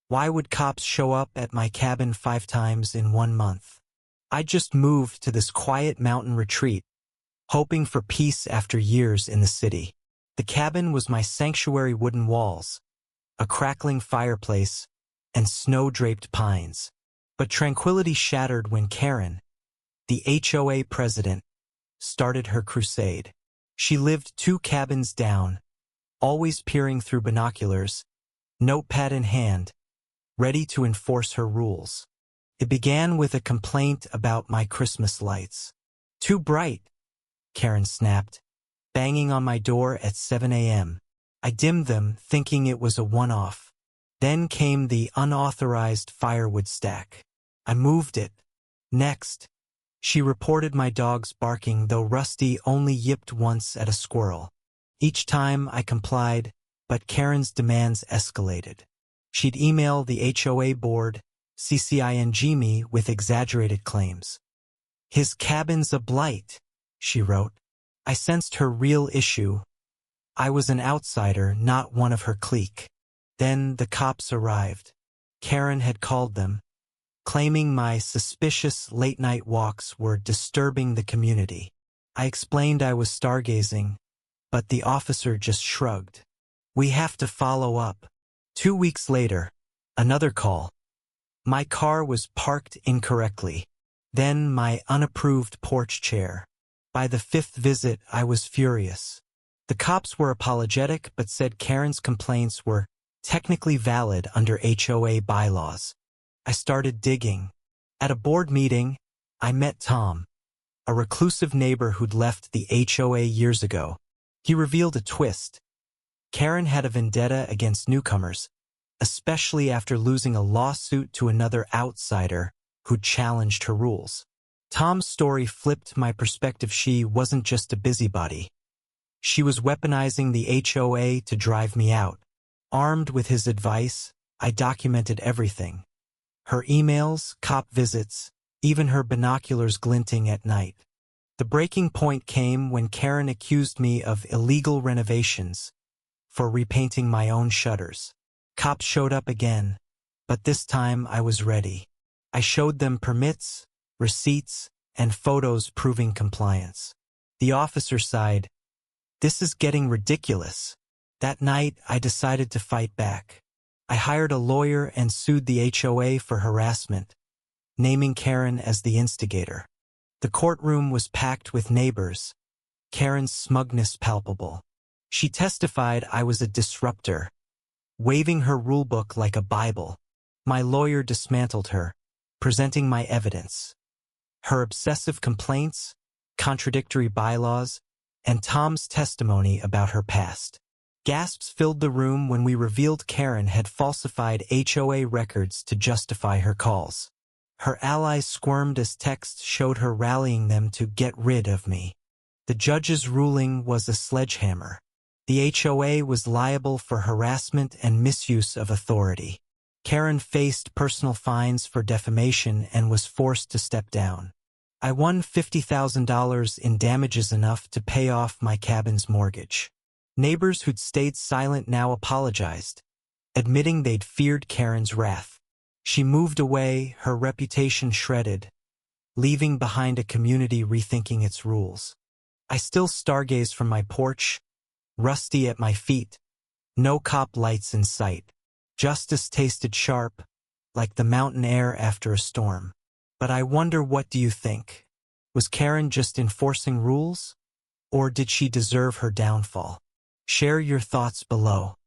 Why would cops show up at my cabin 5 times in 1 month? I just moved to this quiet mountain retreat, hoping for peace after years in the city. The cabin was my sanctuary: wooden walls, a crackling fireplace, and snow-draped pines. But tranquility shattered when Karen, the HOA president, started her crusade. She lived 2 cabins down, always peering through binoculars, notepad in hand, ready to enforce her rules. It began with a complaint about my Christmas lights. "Too bright," Karen snapped, banging on my door at 7 a.m. I dimmed them, thinking it was a one-off. Then came the unauthorized firewood stack. I moved it. Next, she reported my dogs barking, though Rusty only yipped once at a squirrel. Each time I complied, but Karen's demands escalated. She'd email the HOA board, CCing me with exaggerated claims. "His cabin's a blight," she wrote. I sensed her real issue. I was an outsider, not one of her clique. Then the cops arrived. Karen had called them, claiming my suspicious late-night walks were disturbing the community. I explained I was stargazing, but the officer just shrugged. "We have to follow up." 2 weeks later, another call. My car was parked incorrectly. Then my unapproved porch chair. By the 5th visit, I was furious. The cops were apologetic but said Karen's complaints were technically valid under HOA bylaws. I started digging. At a board meeting, I met Tom, a reclusive neighbor who'd left the HOA years ago. He revealed a twist. Karen had a vendetta against newcomers, especially after losing a lawsuit to another outsider who challenged her rules. Tom's story flipped my perspective. She wasn't just a busybody. She was weaponizing the HOA to drive me out. Armed with his advice, I documented everything. Her emails, cop visits, even her binoculars glinting at night. The breaking point came when Karen accused me of illegal renovations for repainting my own shutters. Cops showed up again, but this time I was ready. I showed them permits, receipts, and photos proving compliance. The officer sighed. "This is getting ridiculous." That night, I decided to fight back. I hired a lawyer and sued the HOA for harassment, naming Karen as the instigator. The courtroom was packed with neighbors, Karen's smugness palpable. She testified I was a disruptor, waving her rulebook like a Bible. My lawyer dismantled her, presenting my evidence. Her obsessive complaints, contradictory bylaws, and Tom's testimony about her past. Gasps filled the room when we revealed Karen had falsified HOA records to justify her calls. Her allies squirmed as texts showed her rallying them to get rid of me. The judge's ruling was a sledgehammer. The HOA was liable for harassment and misuse of authority. Karen faced personal fines for defamation and was forced to step down. I won $50,000 in damages, enough to pay off my cabin's mortgage. Neighbors who'd stayed silent now apologized, admitting they'd feared Karen's wrath. She moved away, her reputation shredded, leaving behind a community rethinking its rules. I still stargaze from my porch, Rusty at my feet, no cop lights in sight. Justice tasted sharp, like the mountain air after a storm. But I wonder, what do you think? Was Karen just enforcing rules? Or did she deserve her downfall? Share your thoughts below.